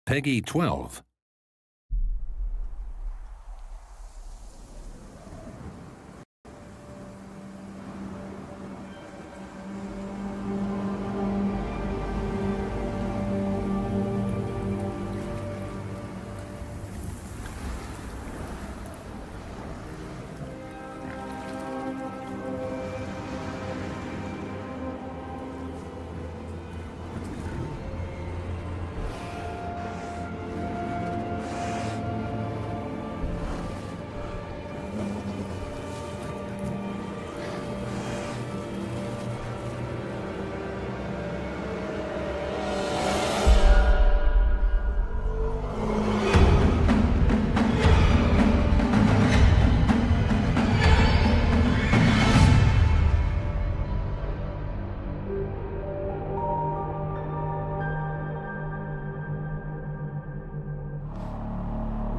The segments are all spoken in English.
Peggy 12.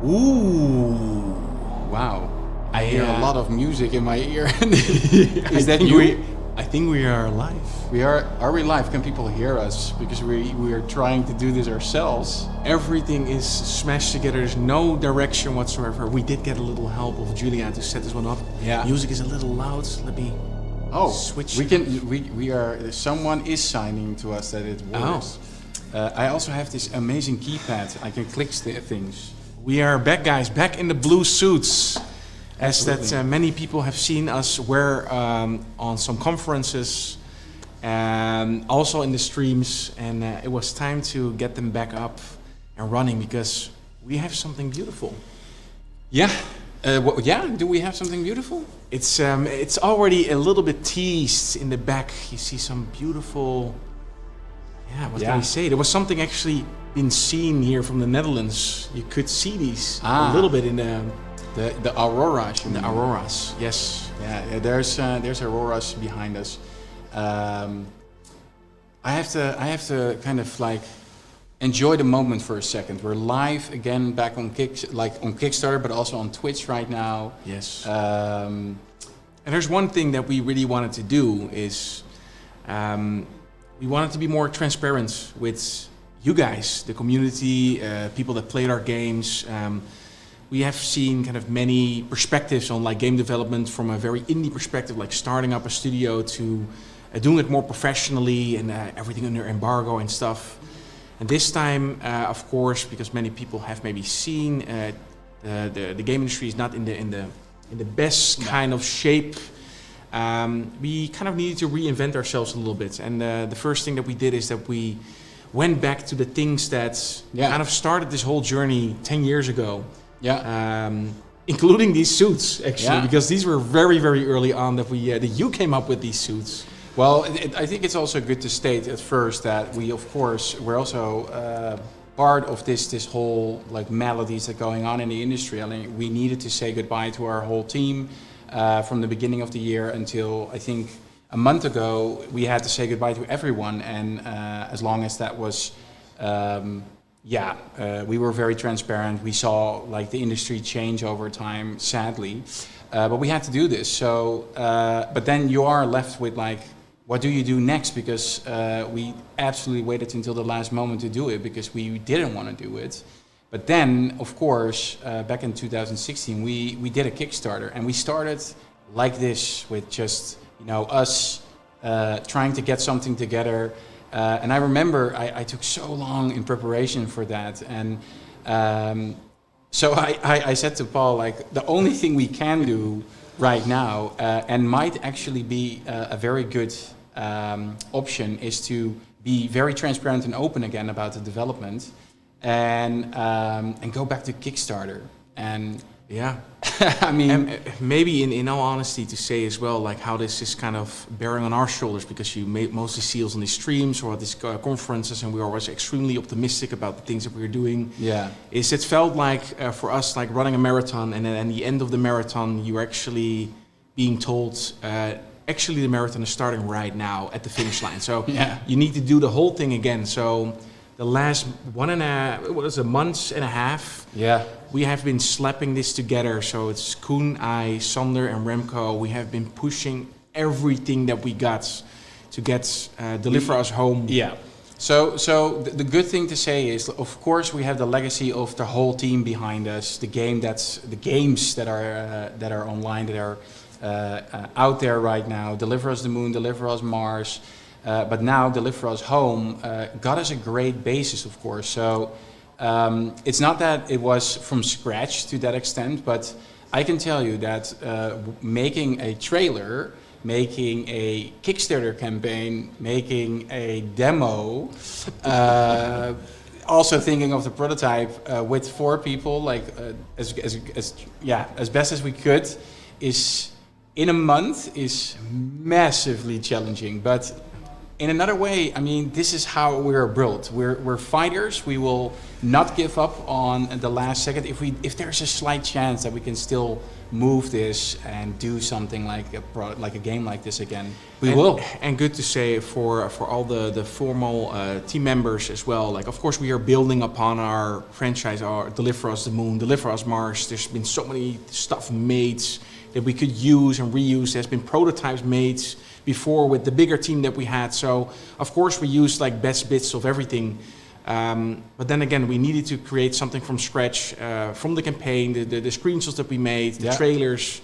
Ooh, Wow. I hear a lot of music in my ear. is that you? I think we are live. Are we live? Can people hear us? Because we are trying to do this ourselves. Everything is smashed together. There's no direction whatsoever. We did get a little help of Julian to set this one up. Yeah. Music is a little loud. Let me switch. We can. We are. Someone is signing to us that it works. I also have this amazing keypad. I can click things. We are back, guys. Back in the blue suits. As Absolutely. that many people have seen us wear on some conferences and also in the streams, and it was time to get them back up and running because we have something beautiful. Yeah. Do we have something beautiful? It's already a little bit teased in the back. You see some beautiful. What can we say? There was something actually been seen here from the Netherlands. You could see these a little bit in the auroras. the auroras. Yes. Yeah, there's auroras behind us. I have to kind of like enjoy the moment for a second. We're live again, back on Kickstarter, but also on Twitch right now. Yes. And there's one thing that we really wanted to do is we wanted to be more transparent with you guys, the community, people that played our games. We have seen kind of many perspectives on like game development from a very indie perspective, like starting up a studio to doing it more professionally and everything under embargo and stuff. And this time, of course, because many people have maybe seen the game industry is not in the best kind of shape. We kind of needed to reinvent ourselves a little bit. And the first thing that we did is that we went back to the things that kind of started this whole journey 10 years ago. Yeah. Including these suits, actually, Yeah. because these were very, very early on that you came up with these suits. Well, I think it's also good to state at first that we're also part of this whole like melodies that are going on in the industry. I mean, we needed to say goodbye to our whole team from the beginning of the year until I think a month ago. We had to say goodbye to everyone, and as long as that was. We were very transparent. We saw like the industry change over time, sadly, but we had to do this. So, but then you are left with like, what do you do next? Because we absolutely waited until the last moment to do it because we didn't want to do it. But then, of course, back in 2016, we did a Kickstarter, and we started like this with just us trying to get something together. And I remember I took so long in preparation for that, and so I said to Paul, like, the only thing we can do right now, and might actually be a very good option, is to be very transparent and open again about the development, and go back to Kickstarter. And I mean, and maybe in all honesty to say as well, like how this is kind of bearing on our shoulders, because you mostly see us on these streams or at these conferences, and we are always extremely optimistic about the things that we're doing. Yeah, is it felt like for us like running a marathon, and then at the end of the marathon, you're actually being told, actually the marathon is starting right now at the finish line. So you need to do the whole thing again. So the last a month and a half. Yeah. We have been slapping this together. So it's Koen, I, Sander, and Remco. We have been pushing everything that we got to deliver us home. Yeah. So the good thing to say is, of course, we have the legacy of the whole team behind us. The games that are online, that are out there right now. Deliver Us the Moon, Deliver Us Mars, but now Deliver Us Home got us a great basis, of course. So it's not that it was from scratch to that extent, but I can tell you that making a trailer, making a Kickstarter campaign, making a demo, also thinking of the prototype with 4 people, like as best as we could, is in a month is massively challenging. But in another way, I mean, this is how we're built. We're fighters. We will not give up on the last second. If there's a slight chance that we can still move this and do something like a game like this again, we will. And good to say for all the formal team members as well. Like, of course, we are building upon our franchise, our Deliver Us the Moon, Deliver Us Mars. There's been so many stuff made that we could use and reuse. There's been prototypes made before with the bigger team that we had. So of course we used like best bits of everything. But then again, we needed to create something from scratch, from the campaign, the screenshots that we made, the trailers,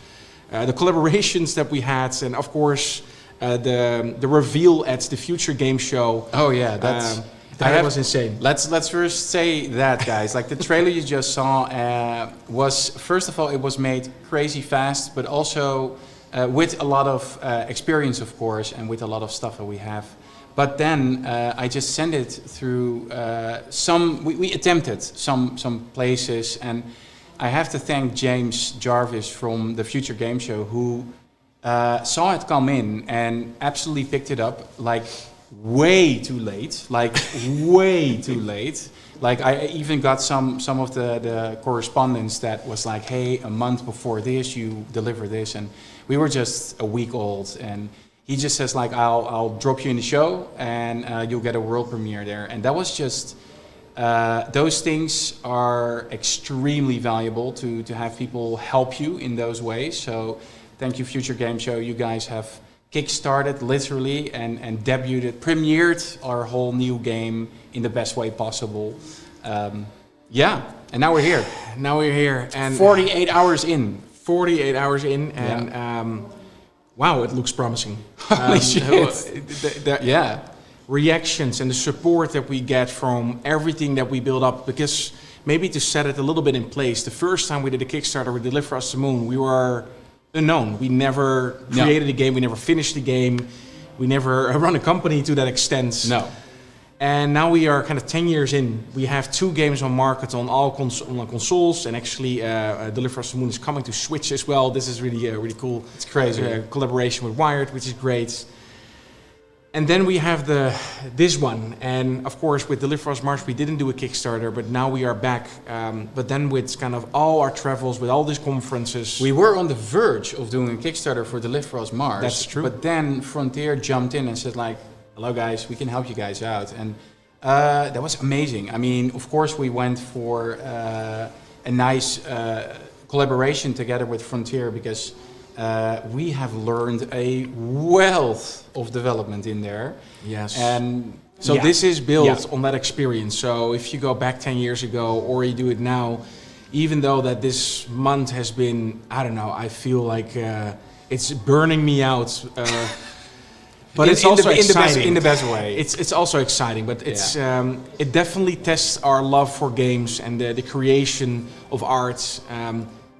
the collaborations that we had, and of course the reveal at the Future Game Show. Oh yeah, that was insane. Let's first say that, guys. Like the trailer you just saw was, first of all, it was made crazy fast, but also with a lot of experience, of course, and with a lot of stuff that we have. But then I just sent it through we attempted some places, and I have to thank James Jarvis from the Future Game Show, who saw it come in and absolutely picked it up like way too late, like way too late. Like I even got some of the correspondence that was like, hey, a month before this you deliver this, and we were just a week old, and he just says like, I'll drop you in the show and you'll get a world premiere there. And that was just, those things are extremely valuable to have people help you in those ways. So thank you, Future Game Show. You guys have kickstarted literally and debuted, premiered our whole new game in the best way possible. Yeah, and now we're here. Now we're here. And 48 hours in. 48 hours in, and wow, it looks promising. Holy shit. Yeah. Reactions and the support that we get from everything that we build up, because maybe to set it a little bit in place, the first time we did a Kickstarter with Deliver Us the Moon, we were unknown. We never created a game, we never finished the game, we never run a company to that extent. No. And now we are kind of 10 years in. We have 2 games on market on all consoles, and actually Deliver Us the Moon is coming to Switch as well. This is really cool. It's crazy. Collaboration with Wired, which is great. And then we have this one, and of course with Deliver Us Mars we didn't do a Kickstarter, but now we are back. But then with kind of all our travels, with all these conferences, we were on the verge of doing a Kickstarter for Deliver Us Mars. That's true. But then Frontier jumped in and said like, hello guys, we can help you guys out, and that was amazing. I mean, of course we went for a nice collaboration together with Frontier, because we have learned a wealth of development in there. Yes. And so this is built on that experience. So if you go back 10 years ago or you do it now, even though that this month has been, I don't know, I feel like it's burning me out. But it's also exciting in the best way. It's also exciting, but it's it definitely tests our love for games and the creation of art.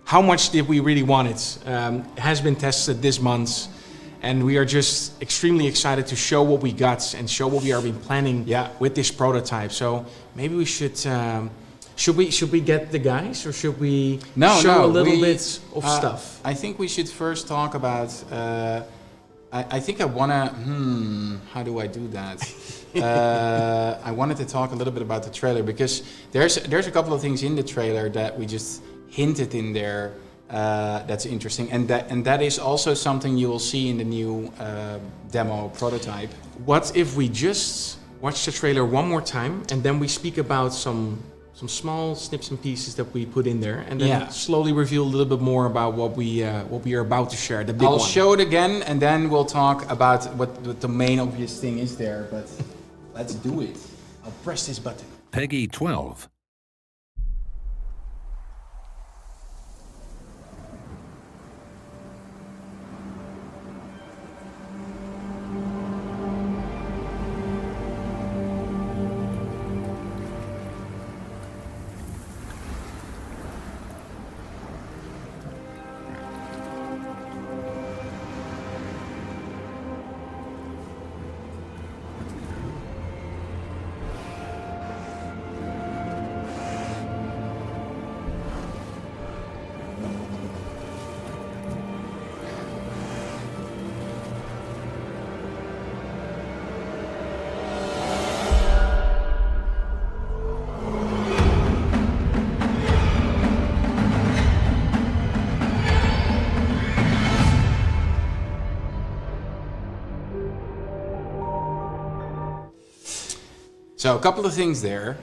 How much did we really want it? Has been tested this month, and we are just extremely excited to show what we got and show what we are been planning with this prototype. So maybe we should we get the guys, or should we show a little bit of stuff? I think we should first talk about. I think I wanna. How do I do that? I wanted to talk a little bit about the trailer, because there's a couple of things in the trailer that we just hinted in there that's interesting, and that is also something you will see in the new demo prototype. What if we just watch the trailer one more time, and then we speak about some small snips and pieces that we put in there, and then slowly reveal a little bit more about what we are about to share. The big I'll one. show it again, and then we'll talk about what the main obvious thing is there. But Let's do it. I'll press this button. Peggy 12. So a couple of things there.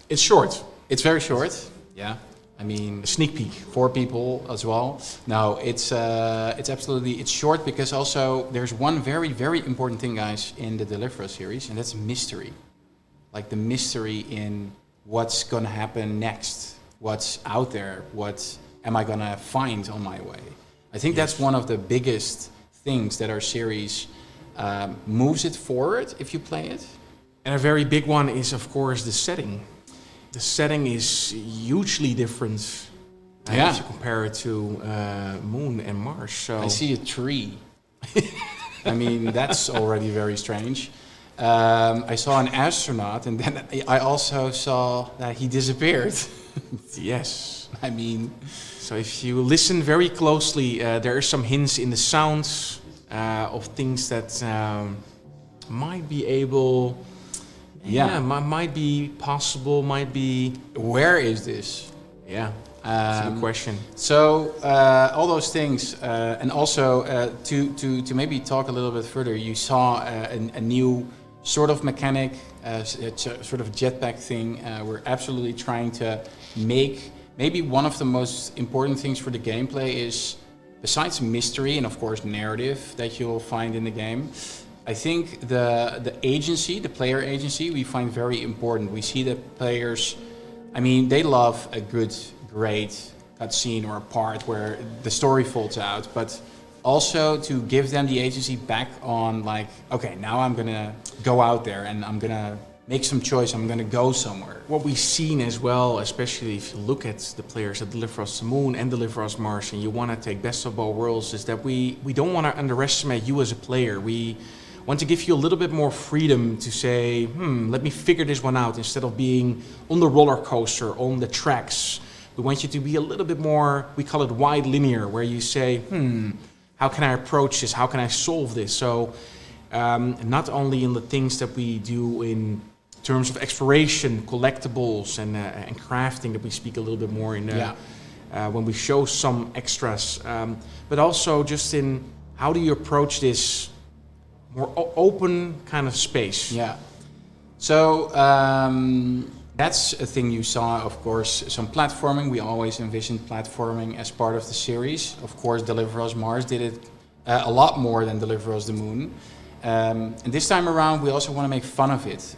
It's short. It's very short. Yeah. I mean, A sneak peek. 4 people as well. No, it's absolutely, it's short because also there's one very, very important thing, guys, in the Deliver Us series, and that's mystery. Like the mystery in what's going to happen next, what's out there, what am I going to find on my way. I think that's one of the biggest things that our series moves it forward if you play it. And a very big one is, of course, the setting. The setting is hugely different Yeah. if you compare it to Moon and Mars. So I see a tree. I mean, that's already very strange. I saw an astronaut, and then I also saw that he disappeared. yes. I mean, So if you listen very closely, there are some hints in the sounds of things that might be able. Yeah. Might be possible. Might be. where is this? Yeah. That's a good question. So all those things, and also to maybe talk a little bit further, you saw a new sort of mechanic, it's a sort of jetpack thing. We're absolutely trying to make maybe one of the most important things for the gameplay is, besides mystery and of course narrative that you'll find in the game, I think the agency, the player agency, we find very important. We see that players, I mean, they love a good, great cutscene or a part where the story folds out, but also to give them the agency back on like, okay, now I'm gonna go out there and I'm gonna make some choice, I'm gonna go somewhere. What we've seen as well, especially if you look at the players that Deliver Us the Moon and Deliver Us Mars, and you want to take best of both worlds, is that we don't want to underestimate you as a player. We want to give you a little bit more freedom to say, let me figure this one out, instead of being on the roller coaster, on the tracks. We want you to be a little bit more, we call it wide linear, where you say, how can I approach this? How can I solve this? So not only in the things that we do in terms of exploration, collectibles, and crafting that we speak a little bit more in when we show some extras, but also just in how do you approach this more open kind of space. Yeah. So that's a thing you saw, of course, some platforming. We always envisioned platforming as part of the series. Of course, Deliver Us Mars did it a lot more than Deliver Us the Moon. And this time around, we also want to make fun of it.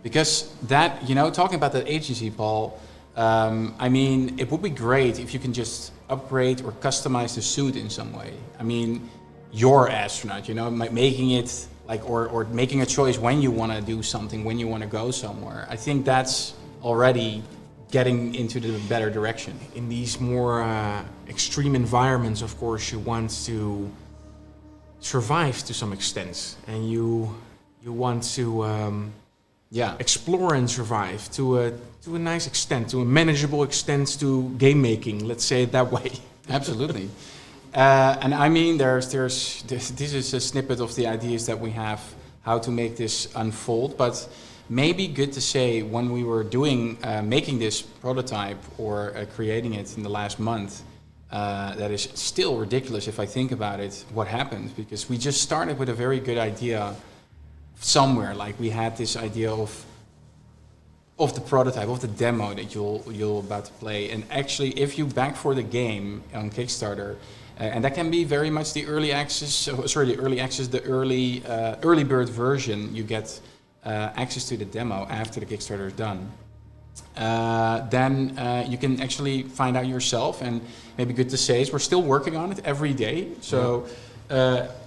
Because that, you know, talking about that agency, Paul, I mean, it would be great if you can just upgrade or customize the suit in some way. I mean, you're an astronaut, you know, making it like, or making a choice when you want to do something, when you want to go somewhere. I think that's already getting into the better direction. In these more extreme environments, of course, you want to survive to some extent, and you want to explore and survive to a nice extent, to a manageable extent, to game making. Let's say it that way. Absolutely. And I mean, this is a snippet of the ideas that we have, how to make this unfold. But maybe good to say, when we were doing making this prototype or creating it in the last month, that is still ridiculous if I think about it, what happened, because we just started with a very good idea somewhere. Like, we had this idea of the prototype, of the demo that you're about to play. And actually, if you back for the game on Kickstarter, And that can be very much the early access, the early bird version. You get access to the demo after the Kickstarter is done. Then you can actually find out yourself, and maybe good to say is we're still working on it every day. So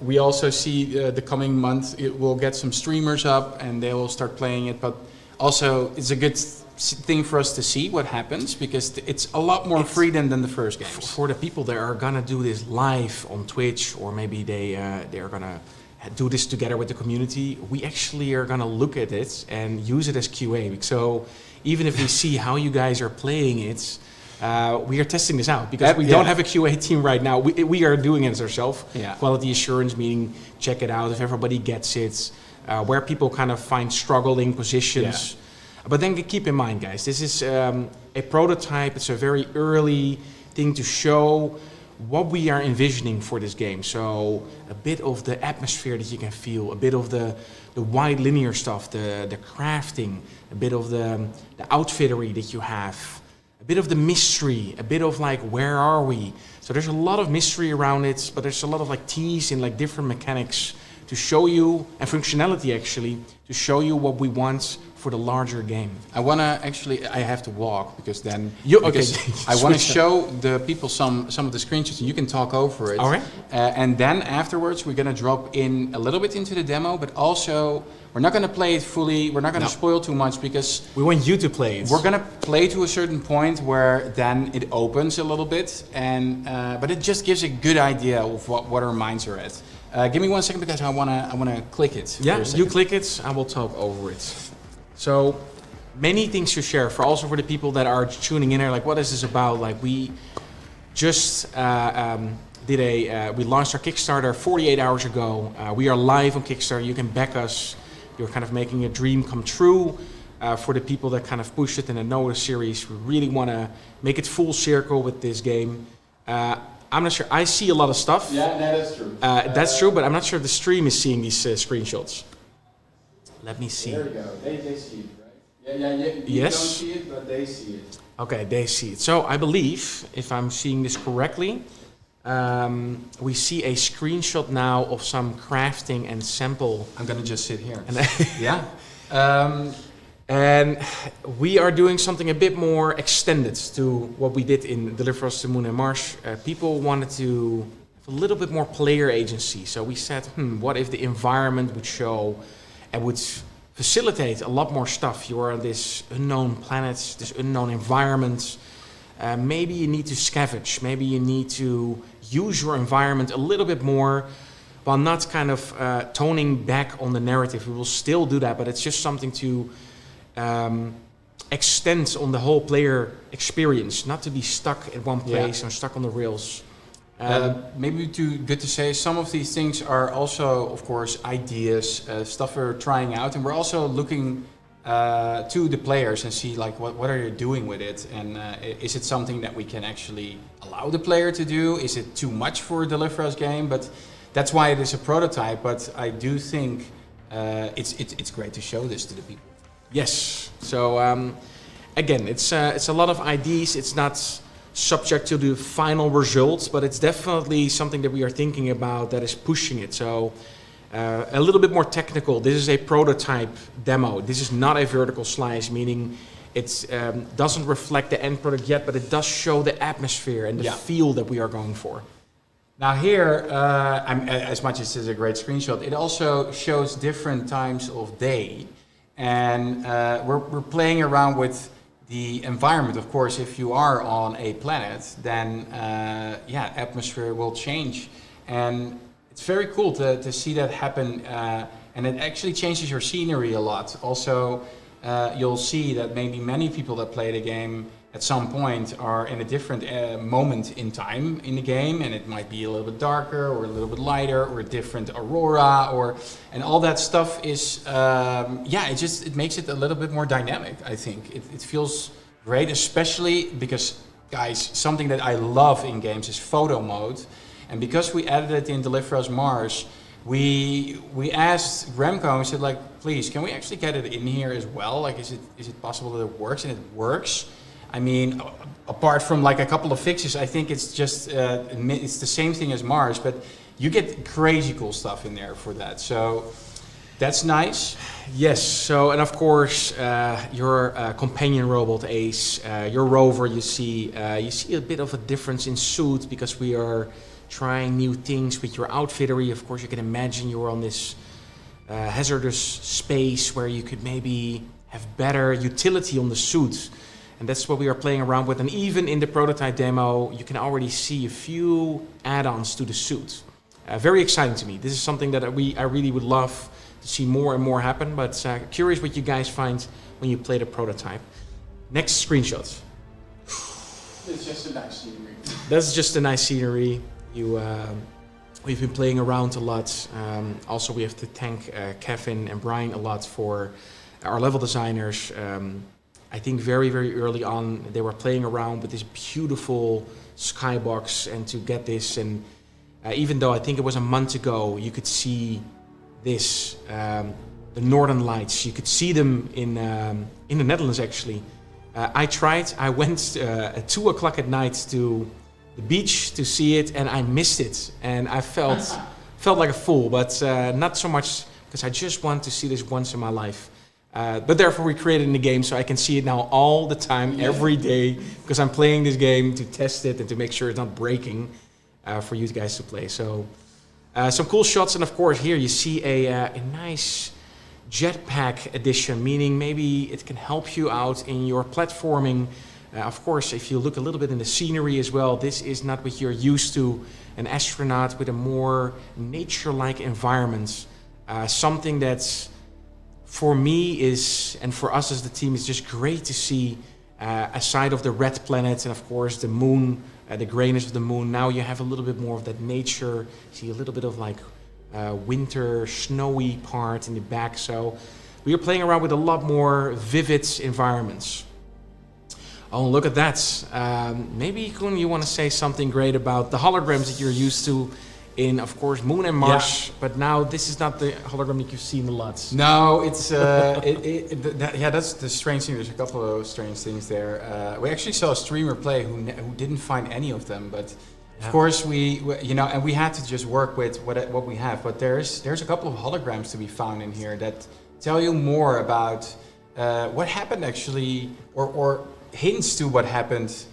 we also see the coming month it will get some streamers up and they will start playing it, but also it's a good thing for us to see what happens, because it's a lot more freedom than the first game. For the people that are gonna do this live on Twitch, or maybe they are gonna do this together with the community, we actually are gonna look at it and use it as QA. So even if we see how you guys are playing it, we are testing this out, because we don't have a QA team right now. We are doing it ourselves. Yeah. Quality assurance, meaning check it out if everybody gets it, where people kind of find struggling positions. Yeah. But then keep in mind, guys, this is a prototype. It's a very early thing to show what we are envisioning for this game. So a bit of the atmosphere that you can feel, a bit of the wide linear stuff, the crafting, a bit of the outfittery that you have, a bit of the mystery, a bit of like, where are we? So there's a lot of mystery around it, but there's a lot of like tease and like different mechanics to show you, and functionality actually, to show you what we want for the larger game. I want to actually, I have to walk, because then okay. I want to show the people some of the screenshots, and you can talk over it. All right. And then afterwards we're going to drop in a little bit into the demo, but also we're not going to play it fully. We're not going to spoil too much, because we want you to play it. We're going to play to a certain point where then it opens a little bit, and but it just gives a good idea of what our minds are at. Give me 1 second, because I wanna click it. Yeah, you click it. I will talk over it. So many things to share for the people that are tuning in here. Like, what is this about? Like, we just we launched our Kickstarter 48 hours ago. We are live on Kickstarter. You can back us. You're kind of making a dream come true. For the people that kind of pushed it in the Noah series, we really want to make it full circle with this game. I'm not sure. I see a lot of stuff. Yeah, that's true. That's true, but I'm not sure if the stream is seeing these screenshots. Let me see. There we go. They see it, right? Yeah. You yes. don't see it, but they see it. Okay, they see it. So I believe, if I'm seeing this correctly, we see a screenshot now of some crafting and sample. I'm gonna just sit here. Yeah. And we are doing something a bit more extended to what we did in Deliver Us to Moon and Mars. People wanted to have a little bit more player agency. So we said, what if the environment would show and would facilitate a lot more stuff? You are on this unknown planet, this unknown environment. Maybe you need to scavenge. Maybe you need to use your environment a little bit more, while not kind of toning back on the narrative. We will still do that, but it's just something to extends on the whole player experience, not to be stuck in one place and stuck on the rails. Maybe good to say, some of these things are also, of course, ideas, stuff we're trying out, and we're also looking to the players and see like what are you doing with it, and is it something that we can actually allow the player to do? Is it too much for a Deliver Us game? But that's why it is a prototype. But I do think it's great to show this to the people. Yes. So again, it's a lot of ideas. It's not subject to the final results, but it's definitely something that we are thinking about that is pushing it. So a little bit more technical. This is a prototype demo. This is not a vertical slice, meaning it doesn't reflect the end product yet, but it does show the atmosphere and the feel that we are going for. Now here, as much as it's a great screenshot, it also shows different times of day. And we're playing around with the environment. Of course, if you are on a planet, then atmosphere will change. And it's very cool to see that happen. And it actually changes your scenery a lot. Also, you'll see that maybe many people that play the game at some point are in a different moment in time in the game, and it might be a little bit darker or a little bit lighter or a different aurora, and all that stuff is it makes it a little bit more dynamic. I think it feels great, especially because, guys, something that I love in games is photo mode, and because we added it in Deliver Us Mars, we asked Remco, we said, like, please, can we actually get it in here as well? Like, is it possible that it works? And it works. I mean, apart from like a couple of fixes, I think it's just it's the same thing as Mars, but you get crazy cool stuff in there for that. So that's nice. Yes. So, and of course, your companion robot Ace, your rover. You see a bit of a difference in suit because we are trying new things with your outfittery. Of course, you can imagine you're on this hazardous space where you could maybe have better utility on the suit. And that's what we are playing around with. And even in the prototype demo, you can already see a few add-ons to the suit. Very exciting to me. This is something that I really would love to see more and more happen. But curious what you guys find when you play the prototype. Next screenshot. It's just a nice scenery. That's just a nice scenery. We've been playing around a lot. Also, we have to thank Kevin and Brian a lot for our level designers. I think very, very early on, they were playing around with this beautiful skybox and to get this. And even though I think it was a month ago, you could see this, the Northern Lights. You could see them in the Netherlands, actually. I tried. I went at 2 o'clock at night to the beach to see it, and I missed it. And I felt like a fool, but not so much because I just want to see this once in my life. But therefore we created in the game so I can see it now all the time, every day, because I'm playing this game to test it and to make sure it's not breaking for you guys to play. So some cool shots, and of course here you see a nice jetpack edition, meaning maybe it can help you out in your platforming. Of course, if you look a little bit in the scenery as well, this is not what you're used to, an astronaut with a more nature-like environment. Something that's for me is, and for us as the team, is just great to see aside of the red planet and of course the moon, the grayness of the moon. Now you have a little bit more of that nature. You see a little bit of like winter snowy part in the back. So we are playing around with a lot more vivid environments. Oh, look at that. Maybe Koen, you want to say something great about the holograms that you're used to in, of course, Moon and Mars, but now this is not the hologram that you've seen a lot. No, it's that's the strange thing. There's a couple of strange things there. We actually saw a streamer play who didn't find any of them, but of course we and we had to just work with what we have. But there's a couple of holograms to be found in here that tell you more about what happened actually, or hints to what happened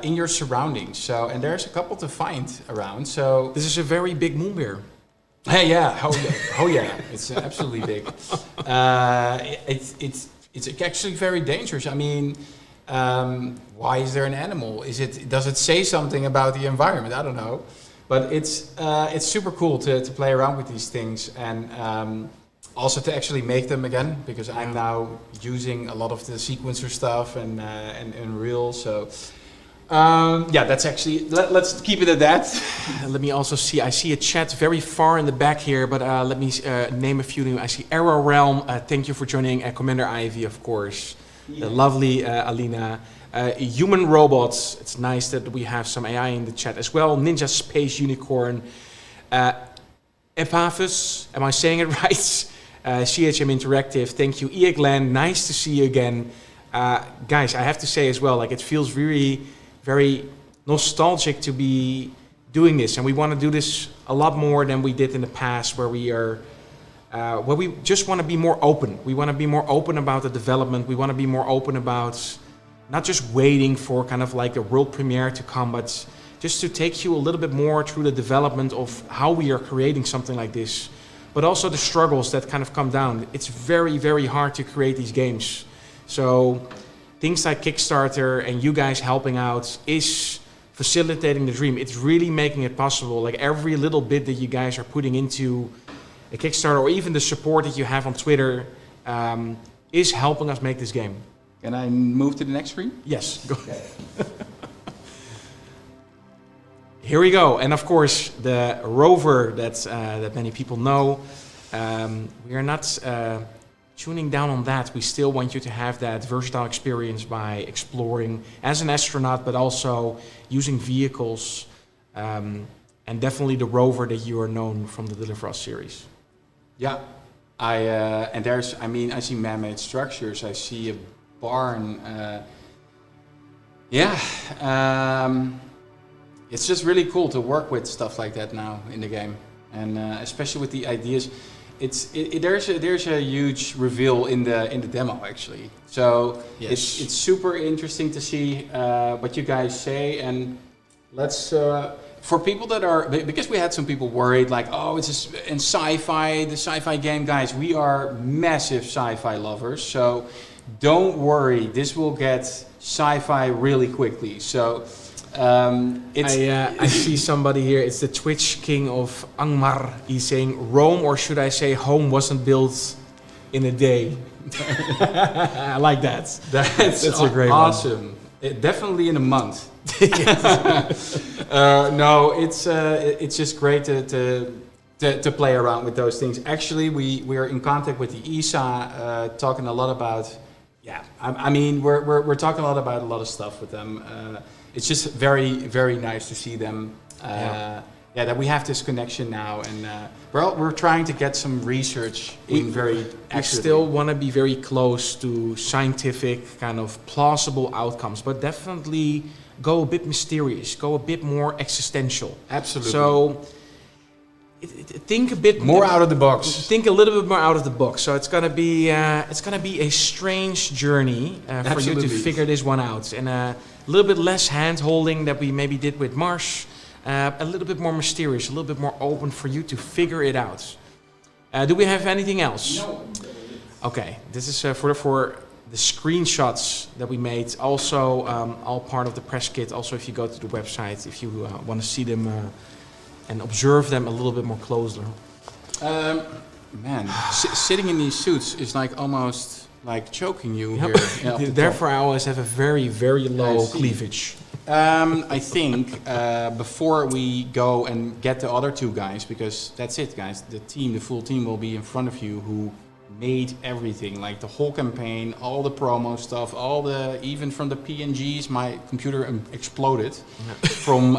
in your surroundings. So, and there's a couple to find around. So this is a very big moon bear. Hey, yeah, oh yeah, it's absolutely big. It's actually very dangerous. I mean, why is there an animal? Does it say something about the environment? I don't know, but it's super cool to play around with these things and. Also to actually make them again, because I'm now using a lot of the sequencer stuff and Unreal. So that's actually, let's keep it at that. Let me also see, I see a chat very far in the back here, but let me name a few. I see Arrow Realm, thank you for joining. Commander Ivy, of course. The lovely Alina. Human Robots, it's nice that we have some AI in the chat as well. Ninja Space Unicorn. Epaphus, am I saying it right? CHM Interactive, thank you. Glenn, nice to see you again. Guys, I have to say as well, like it feels very, very nostalgic to be doing this, and we want to do this a lot more than we did in the past, where we just want to be more open. We want to be more open about the development. We want to be more open about not just waiting for kind of like the world premiere to come, but just to take you a little bit more through the development of how we are creating something like this. But also the struggles that kind of come down. It's very, very hard to create these games. So things like Kickstarter and you guys helping out is facilitating the dream. It's really making it possible. Like every little bit that you guys are putting into a Kickstarter, or even the support that you have on Twitter, is helping us make this game. Can I move to the next screen? Yes, go ahead. Here we go, and of course the rover that many people know. We are not tuning down on that. We still want you to have that versatile experience by exploring as an astronaut, but also using vehicles, and definitely the rover that you are known from the Deliver Us series. Yeah, I see man-made structures. I see a barn. Yeah, it's just really cool to work with stuff like that now in the game, and especially with the ideas. There's a huge reveal in the demo actually. So Yes. it's super interesting to see what you guys say, and let's for people that are, because we had some people worried like, oh, it's just in sci-fi, the sci-fi game, guys. We are massive sci-fi lovers, so don't worry. This will get sci-fi really quickly. So. I see somebody here. It's the Twitch king of Angmar. He's saying Rome, or should I say home, wasn't built in a day. I like that. That's a great awesome. Definitely in a month. No, it's just great to play around with those things. Actually, we are in contact with the ESA, talking a lot about. Yeah, I mean we're talking a lot about a lot of stuff with them. It's just very, very nice to see them. That we have this connection now, and we're trying to get some research in very accurately. We still want to be very close to scientific, kind of plausible outcomes, but definitely go a bit mysterious, go a bit more existential. Absolutely. So think a bit more out of the box. Think a little bit more out of the box. So it's gonna be a strange journey for you to figure this one out, and a little bit less hand holding that we maybe did with Marsh. A little bit more mysterious, a little bit more open for you to figure it out. Do we have anything else? No. Okay, this is for the screenshots that we made. Also, all part of the press kit. Also, if you go to the website, if you want to see them and observe them a little bit more closely. Man, sitting in these suits is like almost like choking you here. Yeah, Therefore, I always have a very, very low cleavage. I think before we go and get the other two guys, because that's it, guys. The full team will be in front of you, who made everything, like the whole campaign, all the promo stuff, even from the PNGs. My computer exploded from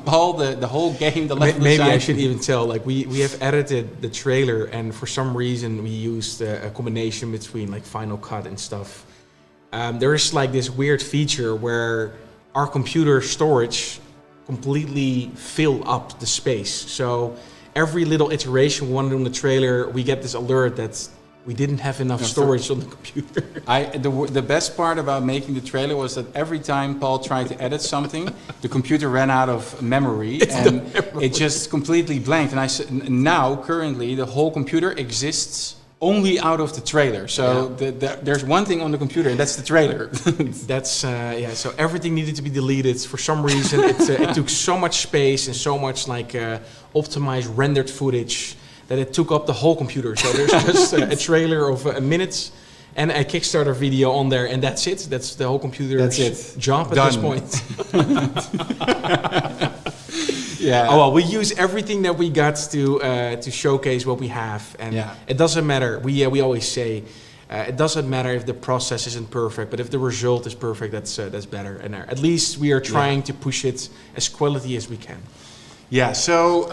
all the whole game. Maybe I should even tell. Like we have edited the trailer, and for some reason we used a combination between like Final Cut and stuff. There is like this weird feature where our computer storage completely filled up the space. So every little iteration we wanted on the trailer, we get this alert that we didn't have enough storage on the computer. The best part about making the trailer was that every time Paul tried to edit something, the computer ran out of memory, and it just completely blanked. And I said, now currently the whole computer exists only out of the trailer. So there's one thing on the computer, and that's the trailer. So everything needed to be deleted. For some reason, it took so much space and so much optimized rendered footage that it took up the whole computer. So there's just a trailer of a minute and a Kickstarter video on there, and that's it. That's the whole computer's job at this point. Yeah. Oh well, we use everything that we got to showcase what we have, and it doesn't matter. We always say it doesn't matter if the process isn't perfect, but if the result is perfect, that's better. And at least we are trying to push it as quality as we can. Yeah. So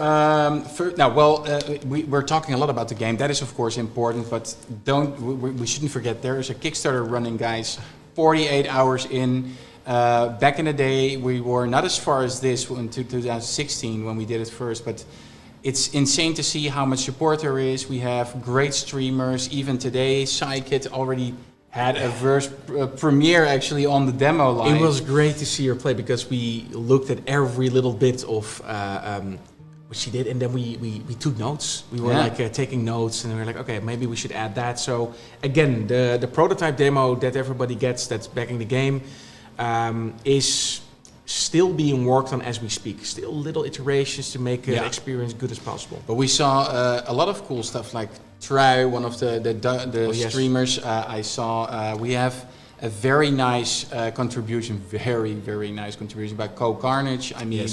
we're talking a lot about the game. That is of course important, but we shouldn't forget there is a Kickstarter running, guys. 48 hours in. Back in the day, we were not as far as this in 2016 when we did it first, but it's insane to see how much support there is. We have great streamers. Even today, Psykit already had a premiere actually on the demo line. It was great to see her play because we looked at every little bit of what she did, and then we took notes. We were taking notes, and we were like, okay, maybe we should add that. So again, the prototype demo that everybody gets that's backing the game is still being worked on as we speak. Still little iterations to make the experience good as possible. But we saw a lot of cool stuff like Trui, one of the streamers. I saw we have a very nice contribution, very, very nice contribution by KeokeN. I mean,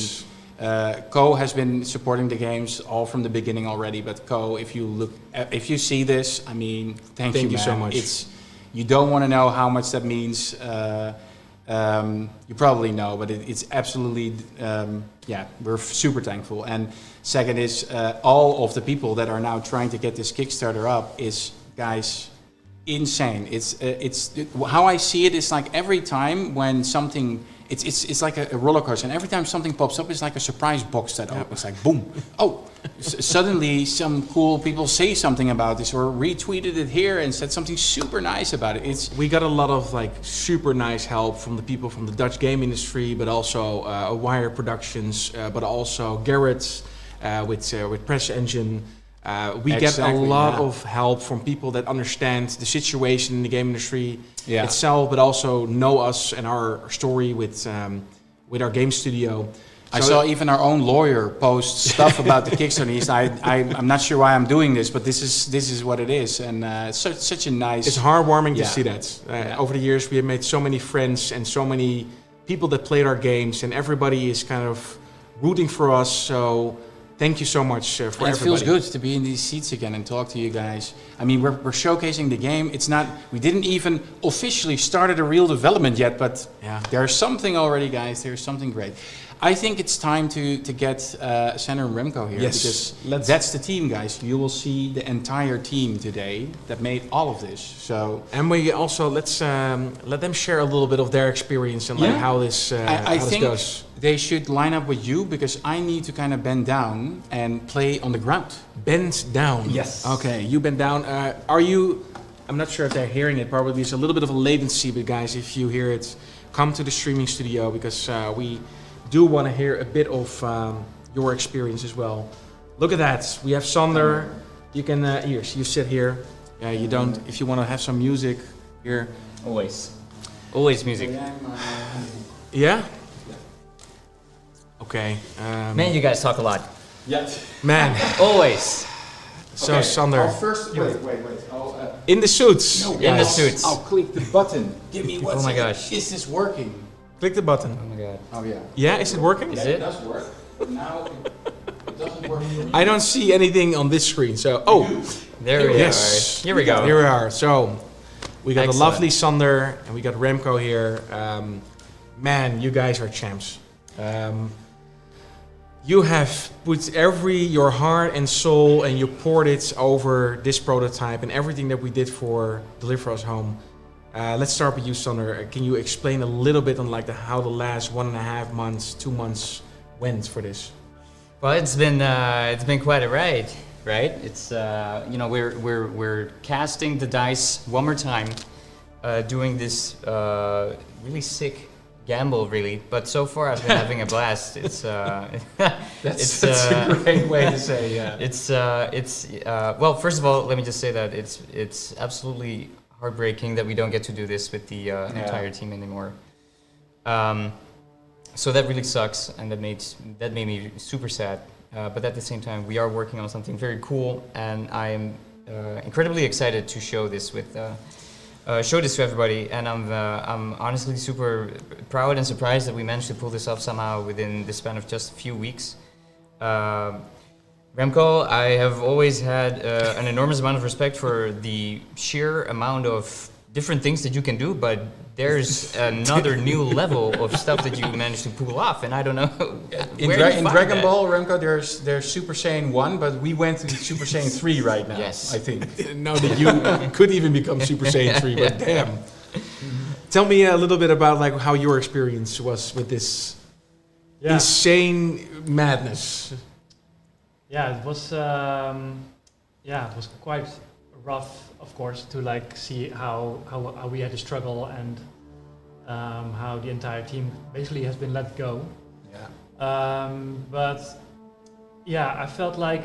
Ko has been supporting the games all from the beginning already, but Ko, if you see this, I mean, thank you so much. You don't want to know how much that means. You probably know, but it's absolutely, we're super thankful. And second is all of the people that are now trying to get this Kickstarter up is, guys, insane. How I see it is like every time when something, it's like a roller coaster, and every time something pops up, it's like a surprise box that opens, like boom. Oh, suddenly some cool people say something about this or retweeted it here and said something super nice about it. We got a lot of like super nice help from the people from the Dutch game industry, but also Wire Productions, but also Garrett with Press Engine. We get a lot of help from people that understand the situation in the game industry itself, but also know us and our story with our game studio. I saw even our own lawyer post stuff about the Kickstarter. He's like, I'm not sure why I'm doing this, but this is what it is, and it's such a nice. It's heartwarming to see that. Over the years, we have made so many friends and so many people that played our games, and everybody is kind of rooting for us. So thank you so much for everybody. It feels good to be in these seats again and talk to you guys. I mean, we're showcasing the game. It's not. We didn't even officially started a real development yet, but there's something already, guys. There's something great. I think it's time to get Sander and Remco here, because that's the team, guys. You will see the entire team today that made all of this. So, and we also let's let them share a little bit of their experience and like how this I think goes. They should line up with you, because I need to kind of bend down and play on the ground. Bend down. Yes. Okay, you bend down. Are you? I'm not sure if they're hearing it. Probably there's a little bit of a latency, but guys, if you hear it, come to the streaming studio, because we do want to hear a bit of your experience as well. Look at that. We have Sander. You can here. You sit here. You don't. If you want to have some music here. Always music. Yeah. Okay. Man, you guys talk a lot. Yeah. Man. Always. So Okay. Sander. First, wait. In the suits. No, In the suits. I'll click the button. Give me one Oh my second. gosh. Is this working? Click the button. Oh my god. Oh yeah. Yeah, is it working? Is It it? does work. Now it doesn't work. I don't see anything on this screen. So, There we yes. are. Here we go. Here we are. So, we got the Excellent. lovely Sander and we got Remco here. Man, you guys are champs. You have put your heart and soul, and you poured it over this prototype and everything that we did for Deliver Us Home. Let's start with you, Sander. Can you explain a little bit on like how the last 1.5 months, 2 months went for this? Well, it's been quite a ride, right? It's we're casting the dice one more time, doing this really sick gamble, really. But so far, I've been having a blast. It's That's a great way to say. Yeah. It's well, first of all, let me just say that it's absolutely heartbreaking that we don't get to do this with the entire team anymore. So that really sucks, and that made me super sad. But at the same time, we are working on something very cool, and I am incredibly excited to show this to everybody. And I'm honestly super proud and surprised that we managed to pull this off somehow within the span of just a few weeks. Remco, I have always had an enormous amount of respect for the sheer amount of different things that you can do, but there's another new level of stuff that you managed to pull off, and I don't know. In Dragon Ball, Remco, there's Super Saiyan 1, but we went to Super Saiyan 3 right now. Yes. I think. Didn't know that you could even become Super Saiyan 3, but damn. Tell me a little bit about like how your experience was with this insane madness. Yeah, it was quite rough, of course, to like see how we had to struggle, and how the entire team basically has been let go. Yeah. But yeah, I felt like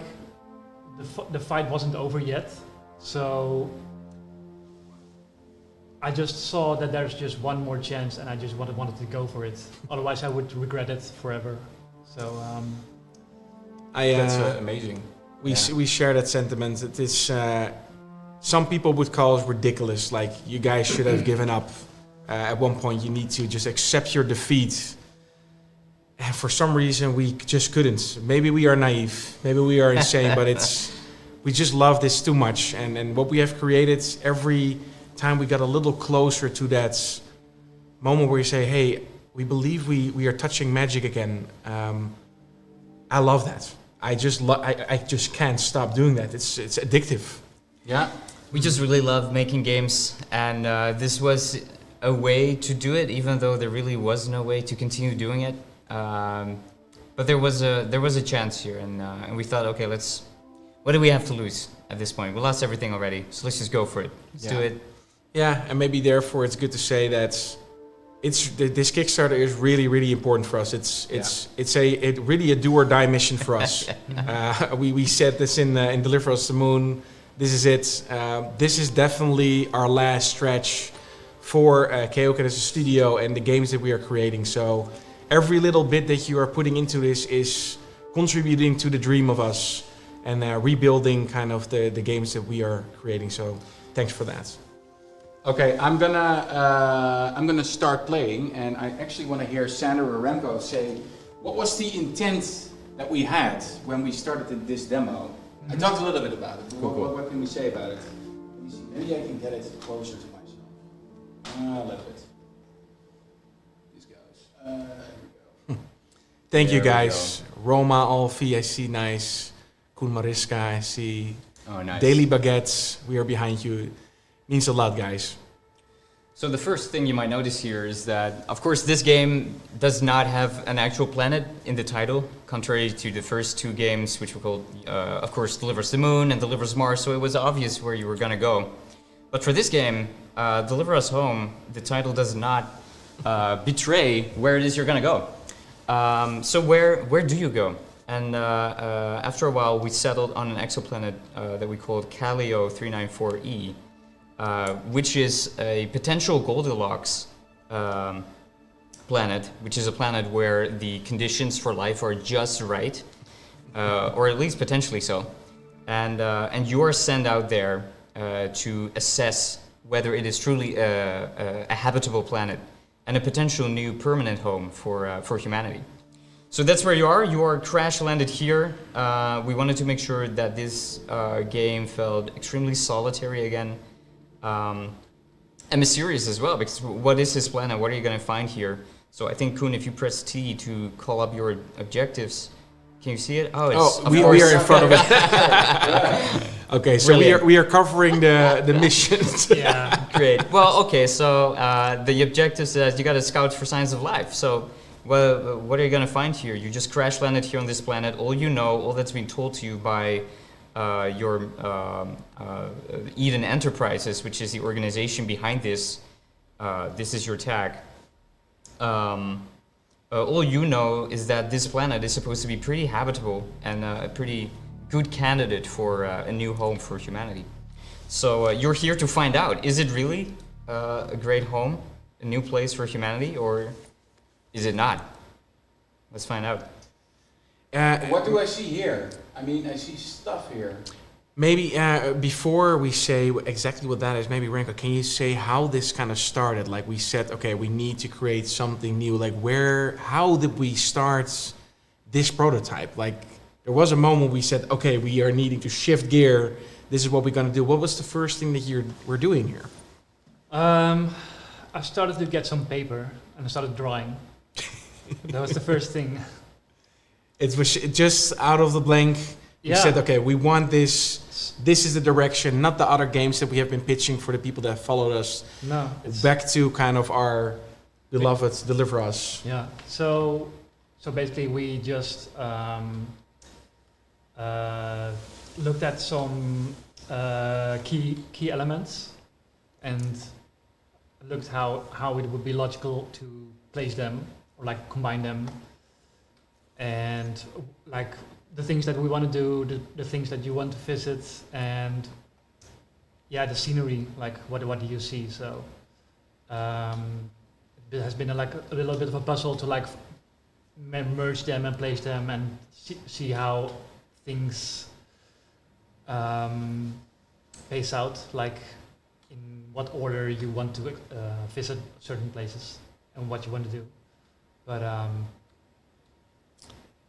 the fight wasn't over yet, so I just saw that there's just one more chance, and I just wanted to go for it. Otherwise, I would regret it forever. So. That's amazing. We share that sentiment. It is some people would call it ridiculous. Like, you guys should have given up. At one point, you need to just accept your defeat. And for some reason, we just couldn't. Maybe we are naive. Maybe we are insane. But we just love this too much. And what we have created, every time we got a little closer to that moment where you say, hey, we believe we are touching magic again. I love that. I just can't stop doing that. It's addictive. Yeah. we just really love making games, and this was a way to do it, even though there really was no way to continue doing it. But there was a chance here, and we thought, okay, what do we have to lose at this point? We lost everything already, so let's just go for it. Let's do it. Yeah, and maybe therefore it's good to say that this Kickstarter is really, really important for us. It's really a do or die mission for us. We said this in Deliver Us the Moon. This is it. This is definitely our last stretch for KeokeN as a studio and the games that we are creating. So every little bit that you are putting into this is contributing to the dream of us and rebuilding kind of the games that we are creating. So thanks for that. Okay, I'm gonna start playing, and I actually want to hear Sander or Remco say what was the intent that we had when we started this demo. I talked a little bit about it. What can we say about it? Let me see. Maybe I can get it closer to myself. A little bit. This goes. There we go. Thank you guys. Roma, Alfie, I see. Nice. Koen Mariska, I see. Oh, nice. Daily Baguettes, we are behind you. Means a lot, guys. So the first thing you might notice here is that, of course, this game does not have an actual planet in the title, contrary to the first two games, which were called, of course, Deliver Us the Moon and Deliver Us Mars, so it was obvious where you were going to go. But for this game, Deliver Us Home, the title does not betray where it is you're going to go. So where do you go? And after a while, we settled on an exoplanet that we called Calio 394e. Which is a potential Goldilocks planet, which is a planet where the conditions for life are just right, or at least potentially so. And you are sent out there to assess whether it is truly a habitable planet and a potential new permanent home for humanity. So that's where you are. You are crash landed here. We wanted to make sure that this game felt extremely solitary again. And mysterious as well, because what is this planet? What are you going to find here? So I think, Koen, if you press T to call up your objectives, can you see it? We are in front of it. Okay, so we are covering the missions. Yeah, great. Well, okay, so the objective says you got to scout for signs of life. So, well, what are you going to find here? You just crash landed here on this planet. All you know, all that's been told to you by your Eden Enterprises, which is the organization behind this. This is your tag. All you know is that this planet is supposed to be pretty habitable and a pretty good candidate for a new home for humanity. So you're here to find out, is it really a great home, a new place for humanity, or is it not? Let's find out. What do I see here? I mean, I see stuff here. Maybe before we say exactly what that is, maybe Remco, can you say how this kind of started? Like we said, okay, we need to create something new. Like how did we start this prototype? Like there was a moment we said, okay, we are needing to shift gear. This is what we're going to do. What was the first thing that we're doing here? I started to get some paper and I started drawing. That was the first thing. It was just out of the blank. You said, okay, we want this. This is the direction, not the other games that we have been pitching for the people that followed us. No. Back to kind of our beloved Deliver Us. Yeah. So basically, we just looked at some key elements and looked how it would be logical to place them or like combine them, and like the things that we want to do, the things that you want to visit, and the scenery, like what do you see? So it has been a little bit of a puzzle to like merge them and place them and see how things pace out, like in what order you want to visit certain places and what you want to do. But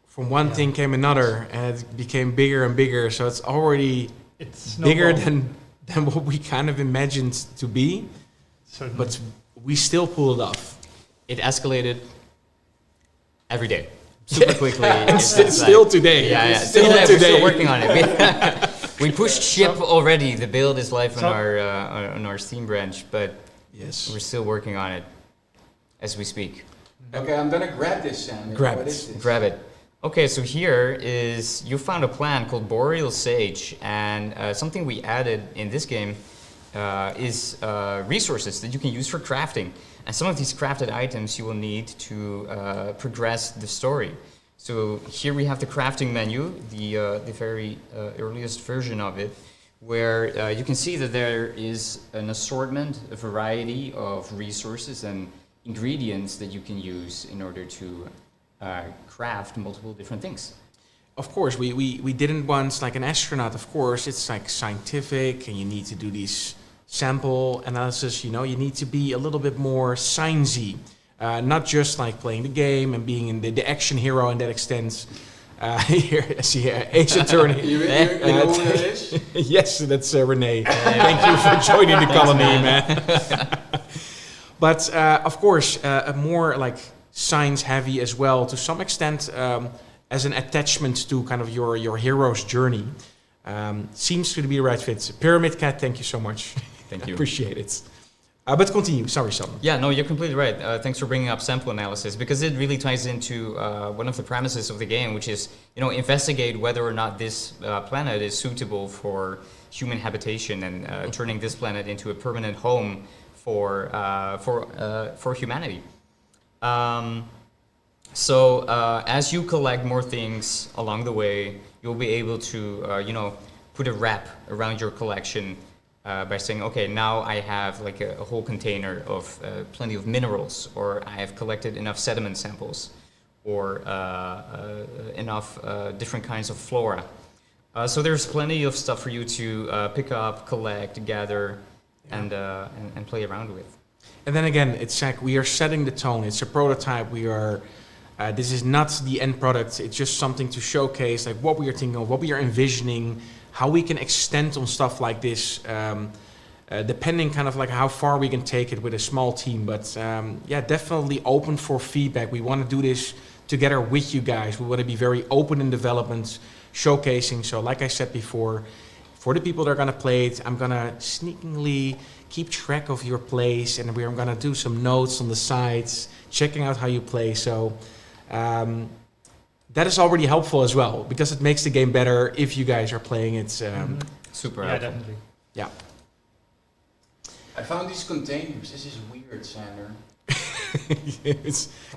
from one thing came another, and it became bigger and bigger. So it's already bigger than what we kind of imagined to be. Certainly. But we still pulled it off. It escalated every day, super quickly. Still today. Still today. We're still working on it. We pushed ship already. The build is live So- on our Steam branch, but Yes. we're still working on it as we speak. Okay, I'm gonna grab this, Sam. Grab What it. is this? Grab it. Okay, so here is, you found a plant called Boreal Sage, and something we added in this game is resources that you can use for crafting. And some of these crafted items you will need to progress the story. So here we have the crafting menu, the very earliest version of it, where you can see that there is an assortment, a variety of resources and ingredients that you can use in order to craft multiple different things. Of course, we didn't want like an astronaut. Of course, it's like scientific, and you need to do these sample analysis. You know, you need to be a little bit more sciencey, not just like playing the game and being in the action hero in that extent. Here, I see Ace Attorney. You know who that is? Yes, that's Renee. Thank you for joining the colony, man. But of course, more like science heavy as well, to some extent, as an attachment to kind of your hero's journey. Seems to be the right fit. Pyramid Cat, thank you so much. Thank you. Appreciate it. But continue. Sorry, Sam. Yeah, no, you're completely right. Thanks for bringing up sample analysis, because it really ties into one of the premises of the game, which is, investigate whether or not this planet is suitable for human habitation and turning this planet into a permanent home for humanity. So as you collect more things along the way, you'll be able to, put a wrap around your collection. By saying, okay, now I have like a whole container of plenty of minerals, or I have collected enough sediment samples, or enough different kinds of flora. So there's plenty of stuff for you to pick up, collect, gather, and play around with. And then again, it's like we are setting the tone. It's a prototype. We are. This is not the end product. It's just something to showcase, like what we are thinking of, what we are envisioning, how we can extend on stuff like this, depending kind of like how far we can take it with a small team. But definitely open for feedback. We want to do this together with you guys. We want to be very open in development, showcasing. So like I said before, for the people that are going to play it, I'm going to sneakingly keep track of your plays, and we're going to do some notes on the sides, checking out how you play. So that is already helpful as well, because it makes the game better if you guys are playing it. Super Yeah, helpful. definitely. Yeah. I found these containers. This is weird, Sander.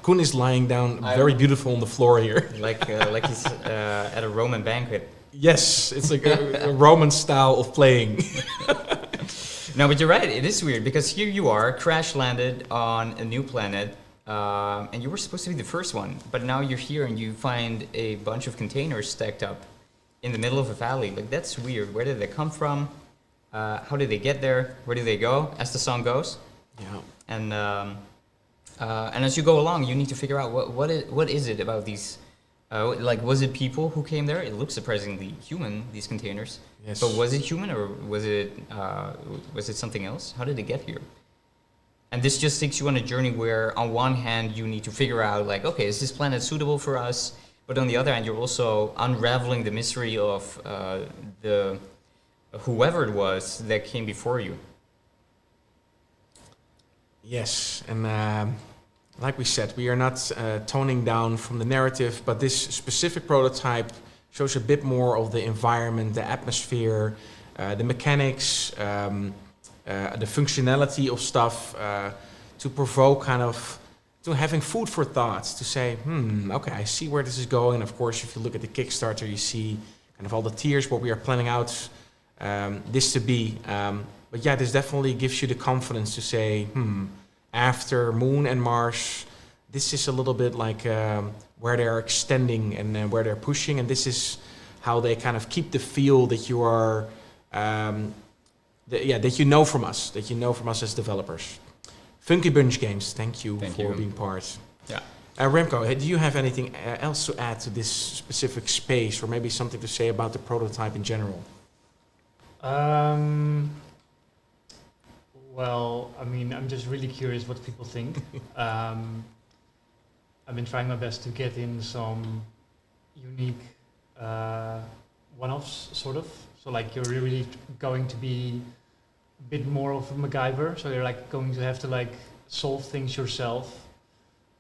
Koen is lying down very beautiful on the floor here. Like he's at a Roman banquet. Yes, it's like a Roman style of playing. No, but you're right. It is weird, because here you are, crash landed on a new planet, and you were supposed to be the first one, but now you're here and you find a bunch of containers stacked up in the middle of a valley. Like, that's weird. Where did they come from? How did they get there? Where do they go? As the song goes. Yeah. And as you go along, you need to figure out what is it about these. Was it people who came there? It looks surprisingly human, these containers. Yes. But was it human, or was it something else? How did it get here? And this just takes you on a journey where, on one hand, you need to figure out, like, okay, is this planet suitable for us? But on the other hand, you're also unraveling the mystery of the whoever it was that came before you. Yes, and like we said, we are not toning down from the narrative, but this specific prototype shows a bit more of the environment, the atmosphere, the mechanics, the functionality of stuff, to provoke kind of, to having food for thought, to say, okay, I see where this is going. Of course, if you look at the Kickstarter, you see kind of all the tiers, what we are planning out this to be. But yeah, this definitely gives you the confidence to say, after Moon and Mars, this is a little bit like where they're extending and where they're pushing, and this is how they kind of keep the feel that you are, that you know from us as developers. Funky Bunch Games, thank you for being part. Yeah. Remco, do you have anything else to add to this specific space, or maybe something to say about the prototype in general? Well, I mean, I'm just really curious what people think. I've been trying my best to get in some unique one-offs, sort of. So like you're really going to be a bit more of a MacGyver. So you're like going to have to like solve things yourself.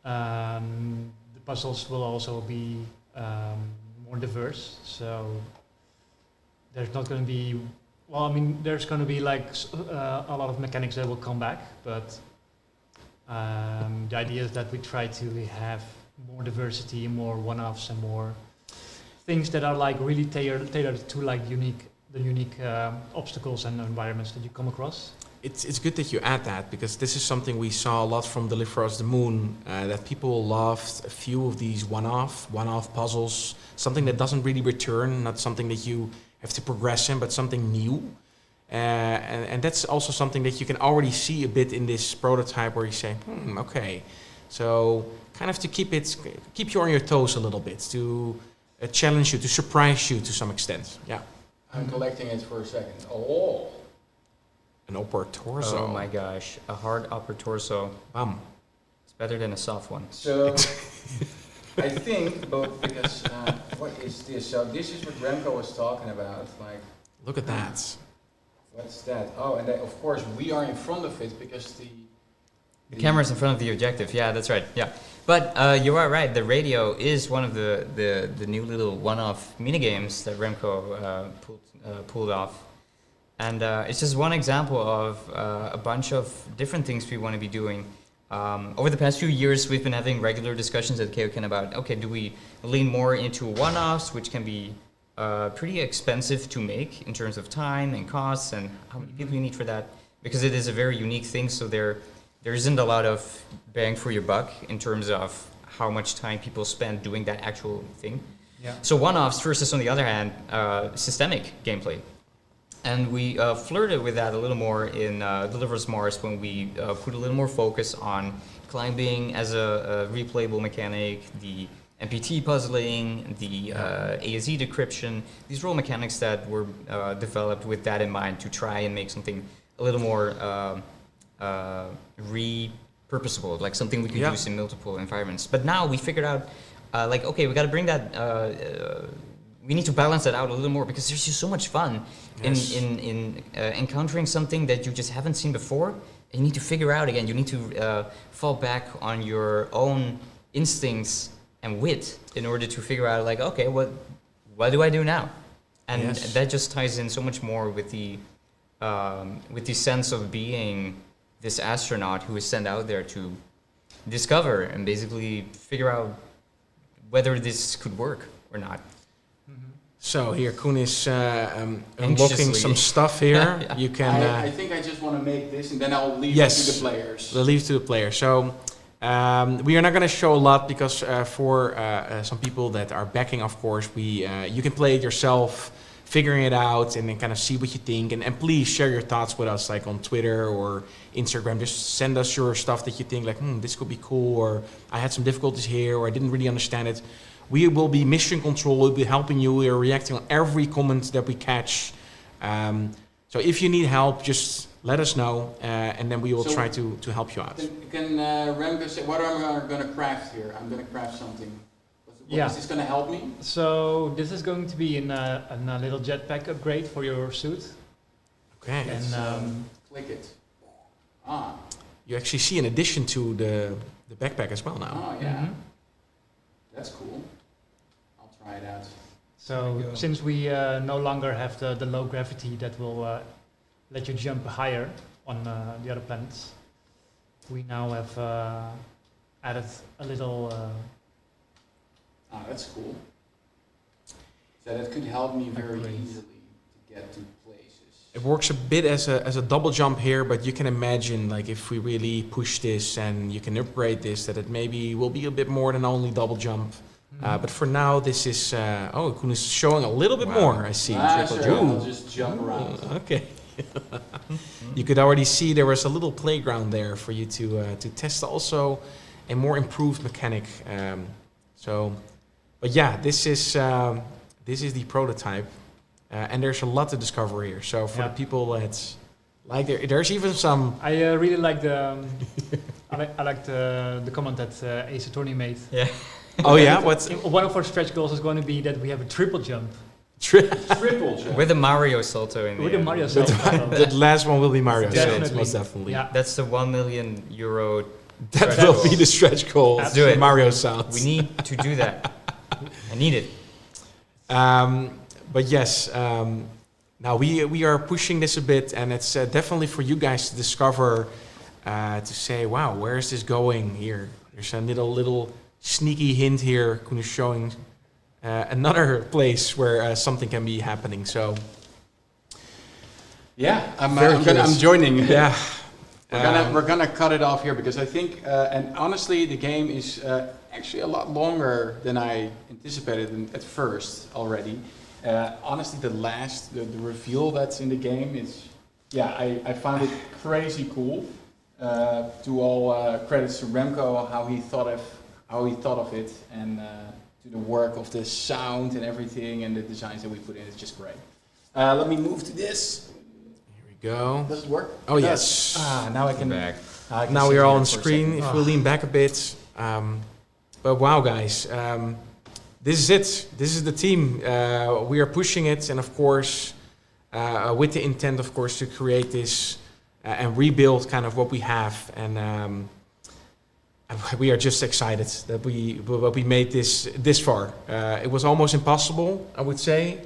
The puzzles will also be more diverse. So there's not going to be, well, I mean, there's going to be like a lot of mechanics that will come back, but the idea is that we try to have more diversity, more one-offs, and more things that are like really tailored to like the unique obstacles and environments that you come across. It's good that you add that, because this is something we saw a lot from Deliver Us the Moon, that people loved a few of these one-off puzzles, something that doesn't really return, not something that you have to progress in, but something new. And that's also something that you can already see a bit in this prototype, where you say, okay, so kind of to keep you on your toes a little bit, to challenge you, to surprise you to some extent. Yeah. I'm collecting it for a second. Oh. An upper torso. Oh my gosh, a hard upper torso. Bam. It's better than a soft one. So I think both, because what is this? So this is what Remco was talking about. Like, Look at that. what's that? Oh, and then, of course we are in front of it because The camera's in front of the objective. Yeah, that's right. Yeah, but you are right. The radio is one of the new little one-off minigames that Remco pulled off, and it's just one example of a bunch of different things we want to be doing. Over the past few years, we've been having regular discussions at KeokeN about, okay, do we lean more into one-offs, which can be pretty expensive to make in terms of time and costs, and how many people you need for that, because it is a very unique thing. So there isn't a lot of bang for your buck in terms of how much time people spend doing that actual thing. Yeah. So one-offs versus, on the other hand, systemic gameplay. And we flirted with that a little more in Deliver Us Mars, when we put a little more focus on climbing as a replayable mechanic, the MPT puzzling, the ASE decryption. These role mechanics that were developed with that in mind, to try and make something a little more repurposable, like something we could use in multiple environments. But now we figured out, like, okay, we got to bring that. We need to balance that out a little more, because there's just so much fun in encountering something that you just haven't seen before. And you need to figure out again. You need to fall back on your own instincts and wit in order to figure out, like, okay, what do I do now? And that just ties in so much more with the sense of being this astronaut who is sent out there to discover and basically figure out whether this could work or not. So here, Koen is unlocking some stuff here. Yeah. You can. I think I just want to make this, and then I'll leave it to the players. We'll leave it to the players. So we are not going to show a lot, because for some people that are backing, of course, you can play it yourself, figuring it out, and then kind of see what you think. And please share your thoughts with us, like on Twitter or Instagram. Just send us your stuff that you think, like, this could be cool, or I had some difficulties here, or I didn't really understand it. We will be mission control. We'll be helping you. We are reacting on every comment that we catch. So if you need help, just let us know, and then we will try to help you out. Can Remco say what I'm going to craft here? I'm going to craft something. Is this going to help me? So this is going to be in a little jetpack upgrade for your suit. Okay. And click it. You actually see an addition to the backpack as well now. Oh yeah. That's cool. I'll try it out. So since we no longer have the low gravity that will let you jump higher on the other planets, we now have added a little. That's cool. So that could help me very easily to get to places. It works a bit as a double jump here, but you can imagine, like, if we really push this and you can upgrade this, that it maybe will be a bit more than only double jump. But for now, this is Koen is showing a little bit more. I see. Triple jump. I'll just jump around. Okay. You could already see there was a little playground there for you to test also a more improved mechanic. But yeah, this is the prototype, and there's a lot to discover here. So for the people that like, there's even some. I really like the. I like the comment that Ace Attorney made. Yeah. Oh yeah, what's one of our stretch goals is going to be that we have a triple jump. Triple shot. With a Mario salto in With the the end. Mario Salto. The last one will be Mario, so Definitely. most definitely. Yeah. That's the €1 million. That stretch will goal. be the stretch goal. Let's do it. Mario South. We need to do that. I need it. But yes, now we are pushing this a bit, and it's definitely for you guys to discover, to say, wow, where is this going here? There's a little sneaky hint here, Koen is showing another place where something can be happening. So Yeah, I'm curious. joining. yeah, We're gonna cut it off here because I think, and honestly, the game is actually a lot longer than I anticipated at first already. Honestly, the reveal that's in the game is, yeah, I found it crazy cool. To all credits to Remco, how he thought of it, and to the work of the sound and everything, and the designs that we put in. It's just great. Let me move to this. here we go. Does it work? Oh It yes. does. Now I can. Back. I can Now sit we are here on for a screen. second. If we lean back a bit, but wow, guys, this is it. This is the team. We are pushing it, and of course, with the intent, of course, to create this and rebuild kind of what we have. And we are just excited that we made this far. It was almost impossible, I would say.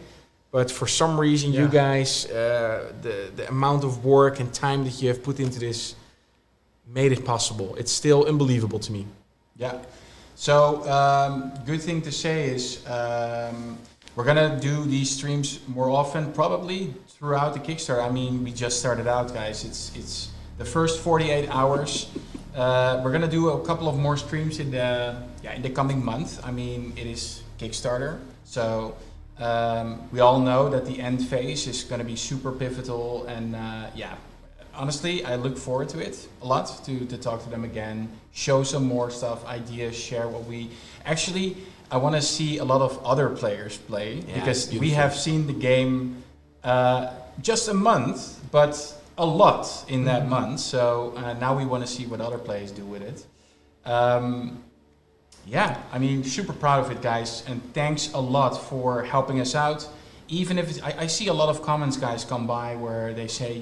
But for some reason, you guys, the amount of work and time that you have put into this made it possible. It's still unbelievable to me. Yeah. So, good thing to say is we're gonna do these streams more often, probably throughout the Kickstarter. I mean, we just started out, guys. It's the first 48 hours. We're gonna do a couple of more streams in the coming month. I mean, it is Kickstarter, so we all know that the end phase is gonna be super pivotal, and honestly, I look forward to it a lot, to talk to them again, show some more stuff, ideas, share what we... Actually, I want to see a lot of other players play, because we have seen the game just a month, but a lot in that month. So now we want to see what other players do with it. I mean, super proud of it, guys, and thanks a lot for helping us out. Even if I see a lot of comments, guys, come by where they say,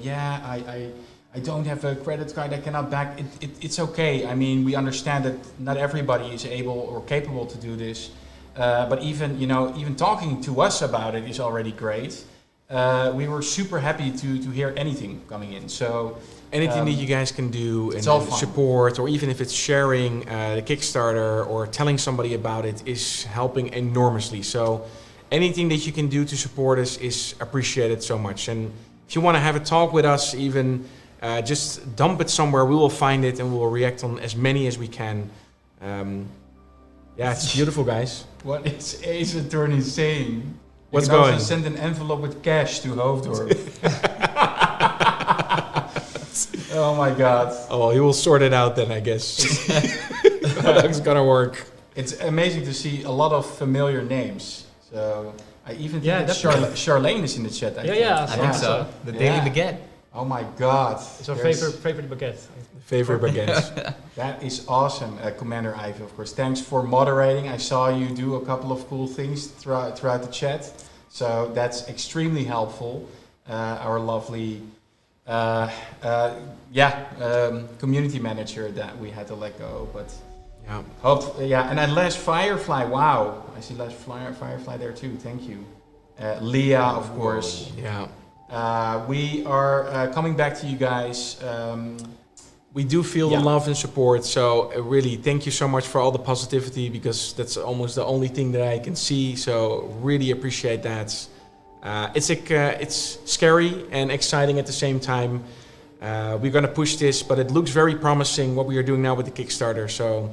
I don't have a credit card, I cannot back. It's okay. I mean, we understand that not everybody is able or capable to do this. But even talking to us about it is already great. We were super happy to hear anything coming in. So anything that you guys can do and all fun. support, or even if it's sharing the Kickstarter or telling somebody about it, is helping enormously. So anything that you can do to support us is appreciated so much. And if you want to have a talk with us, even just dump it somewhere, we will find it and we will react on as many as we can. It's beautiful, guys. what is Ace Attorney saying? What's you can going? also send an envelope with cash to Hoofddorp. Oh my god. Oh, well, you will sort it out then, I guess. How that's gonna work. It's amazing to see a lot of familiar names. So I even think Yeah, that definitely. Charlene is in the chat. I think. Yeah, I think so. The Daily Yeah. Baguette. Oh my god. It's our There's- favorite baguette. Favorite baguettes. That is awesome, Commander Ivy, of course. Thanks for moderating. I saw you do a couple of cool things throughout the chat, so that's extremely helpful. Our lovely, community manager that we had to let go, but Yeah. and then Les Firefly. Wow, I see Les Firefly there too. Thank you, Leah, of course. Yeah. We are coming back to you guys. We do feel the Yeah. love and support, so really thank you so much for all the positivity, because that's almost the only thing that I can see, so really appreciate that. It's scary and exciting at the same time. We're going to push this, but it looks very promising what we are doing now with the Kickstarter, so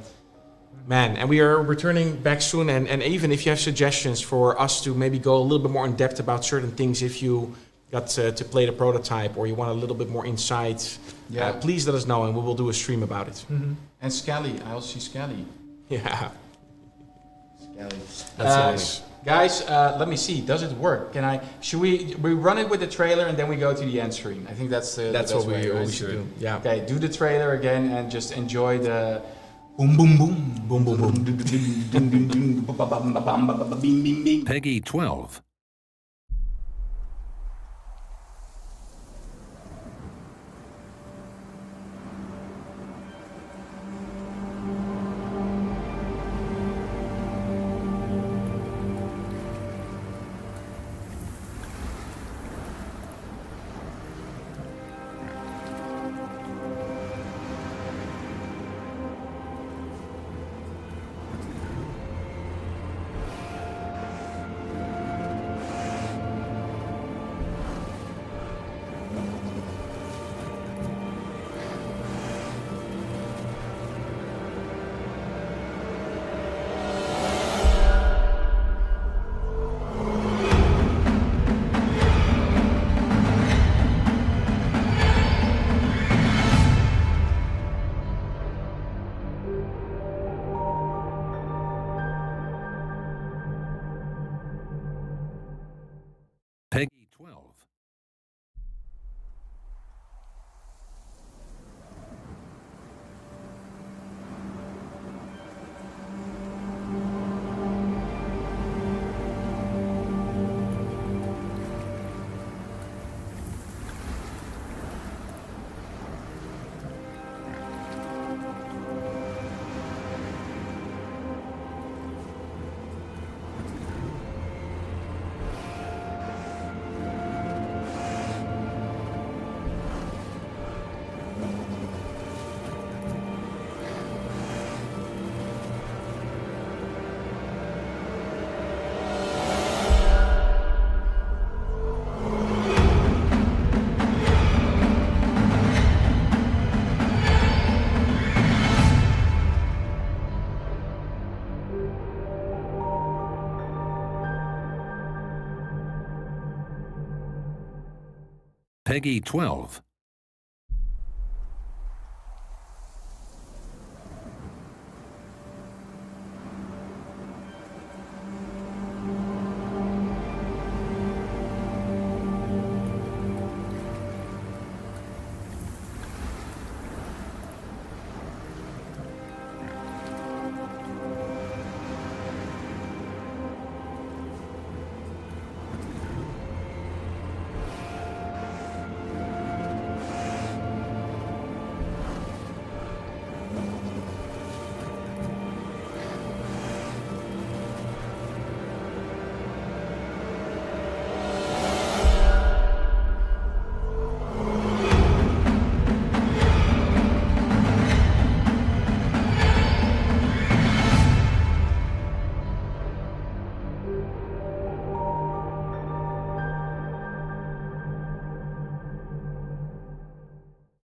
man, and we are returning back soon, and even if you have suggestions for us to maybe go a little bit more in depth about certain things, if you got to play the prototype or you want a little bit more insight, please let us know and we will do a stream about it. Mm-hmm. And Skelly, I also see Skelly. Yeah, Skelly. that's nice. Guys, let me see. Does it work? Should we run it with the trailer and then we go to the end screen? I think that's the That's best what way, we right? always should do. Yeah. Okay, do the trailer again and just enjoy the boom boom boom Boom, boom, boom. boom. Peggy 12. Peggy 12.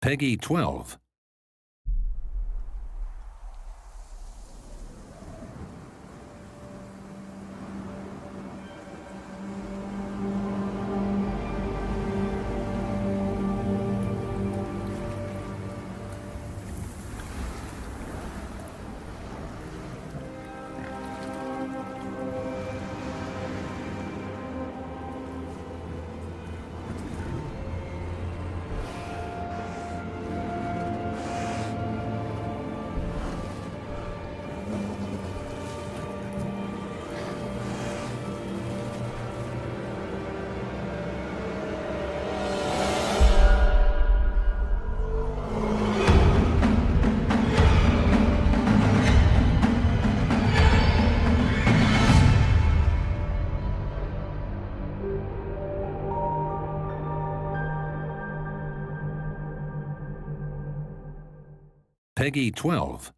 Peggy 12. Peggy 12.